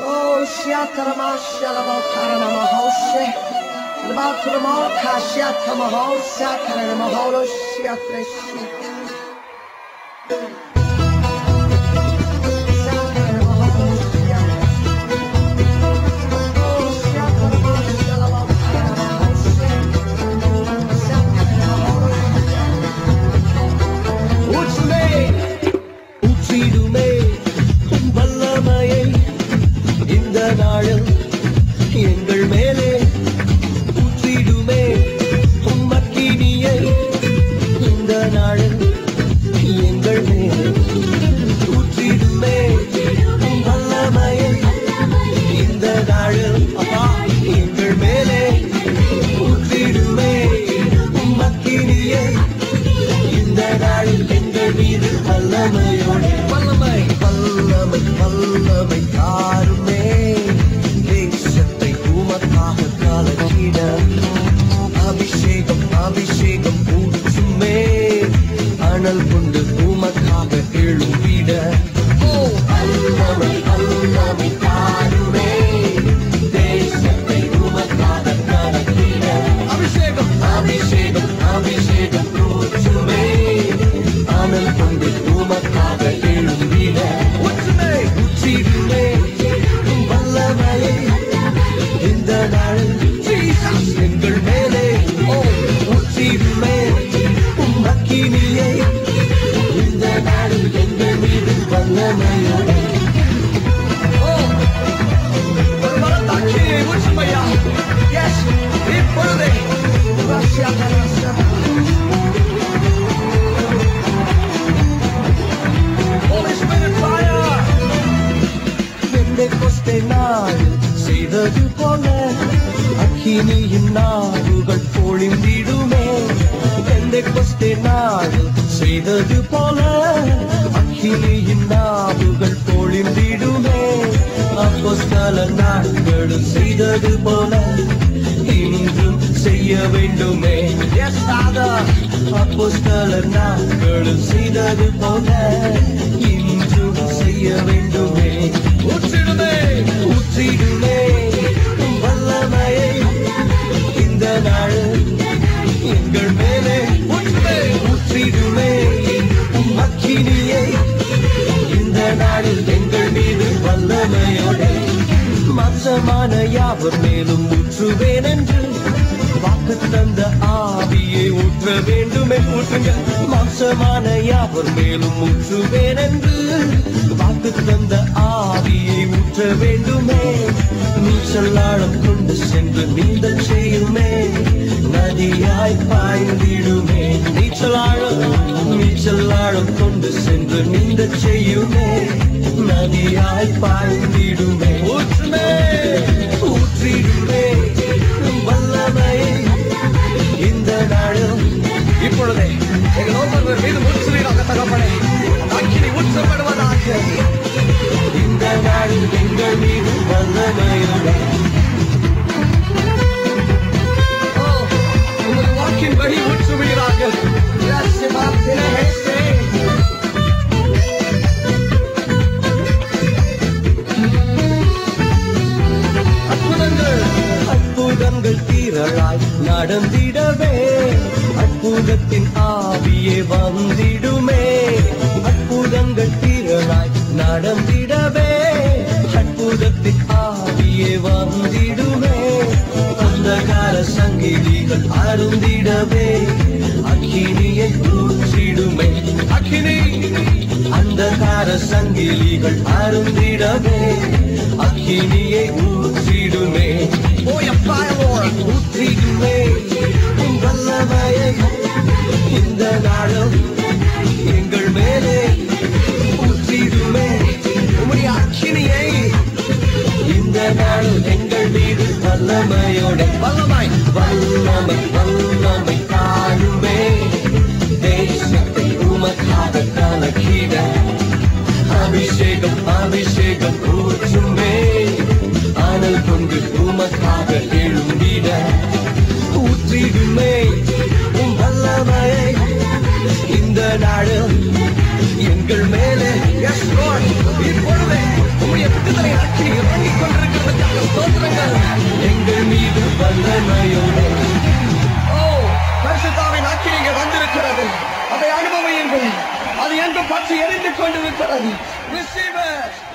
Oh, Shiataramashalabakaranamahoshe. Labatramakashiatamahosakaranamaholo-shiatreshi. எங்கள் மேலே ஊற்றிடுமே உம்மக்கினியை இந்த நாளில் எங்கள் மேலே ஊற்றிடுமே வல்லமையை இந்த நாளில் அப்பா எங்கள் மேலே ஊற்றிடுமே உம்மக்கினியை இந்த நாளில் எங்கள் மீது வல்லமையோடு வல்லமை வல்லமை வல்லமை தாருமே அபிஷேகம் அபிஷேகம் ஊற்றுமே அனல் கொண்டு உமக்காக எழும்பிட அல்லமை அல்லமை தாருமே தேசத்தை உமக்காக கலக்கிட அபிஷேகம் அபிஷேகம் அபிஷேகம் ஊற்றுமே அனல் கொண்டு உமக்காக எழும்பிட ஊற்றுமே ஊற்றிடுமே வல்லமையை இந்த நாளில் எங்கள் மேலே ஊற்றிடுமே உம்மக்கினியை இந்த நாளில் எங்கள் மீது வல்லமையோடு ஒரு வரத்தாக்கியை ஊற்றுமையா எஸ் இப்பொழுதே Holy Spirit fire பெந்தெகோஸ்தே நாள் செய்தது போல அக்கினியின் நாவுகள் பொழிந்திடுமே பெந்தெகோஸ்தே நாள் செய்தது போல அக்கினியின் நாவுகள் பொழிந்திடுமே அப்போஸ்தலர் நாட்களும் செய்தது போல இன்றும் செய்ய வேண்டுமே அப்போஸ்தலர் நாட்களும் செய்தது போல இன்றும் செய்ய வேண்டுமே ஊற்றிடுமே ஊற்றிடுமே வல்லமையை இந்த நாள் எங்கள் மேலே ஊற்றிடுமே அக்கினியை இந்த நாளில் எங்கள் மீது வல்லமையோடு மாம்சமான யாவர் மேலும் ஊற்றுவேன் என்று வாக்கு தந்த ஆவியை ஊற்ற வேண்டுமே ஊற்றுங்க மாம்சமான யாவர் மேலும் ஊற்றுவேன் என்று வாக்கு தந்த ஆவியை ஊற்ற வேண்டுமே நீச்சல் ஆழம் கொண்டு சென்று நீந்தல் செய்யுமே நதியாய் பாய்ந்திடுமே நீச்சல் ஆழம் கொண்டு சென்று நீந்தல் செய்யுமே நதியாய் பாய்ந்திடுமே ஊற்றுமே ஊற்றிடுமே வல்லமையை இந்த நாளும் இப்பொழுதே எங்கள் ஒவ்வொருவர் மீது ஊற்றுவீராக தகப்பனே அக்கினி ஊற்றப்படுவதாக இந்த நாளில் எங்கள் மீது வல்லமையோடு உங்கள் வாக்கின்படி ஊற்றுவீராக அற்புதங்கள் தீரலாய் நடந்திடவே அற்புதத்தின் ஆவியே வந்திடுமே அற்புதங்கள் தீரலாய் நடந்திடவே அற்புதத்தின் ஆவியே வந்திடுமே அந்தகார சங்கிலிகள் அருந்திடவே அக்கினியை ஊற்றிடுமே அக்கினி அந்தகார சங்கிலிகள் அருந்திடவே அக்கினியை ஊற்றிடுமே ஊற்றிடுமே வல்லமையை இந்த நாளும் எங்கள் மேலே ஊற்றிடுமே உம்முடைய அக்கினியை இந்த நாளும் எங்கள் மீது வல்லமையோட வல்லமை வல்லமை வல்லமை தாருமே தேசத்தை உமக்காக கலக்கிட அபிஷேகம் அபிஷேகம் ஊற்றுமே அனல் கொண்டு உமக்காக எழும்பிட ஊற்றிடுமே வல்லமையை இந்த நாடு எங்கள் மேலே எஸ் லார்ட் இப்பொழுதே உம்முடைய விடுதலை அக்கினி இறங்கிக் கொண்டிருக்கிறதுக்காக ஸ்தோத்திரங்கள். எங்கள் மீது வல்லமையோடு பரிசுத்தாவின் அக்கினி இங்கே வந்திருக்கிறது. அதை அனுபவியுங்கள். அது எங்கு பற்றி எரிந்து கொண்டிருக்கிறது. Receive it.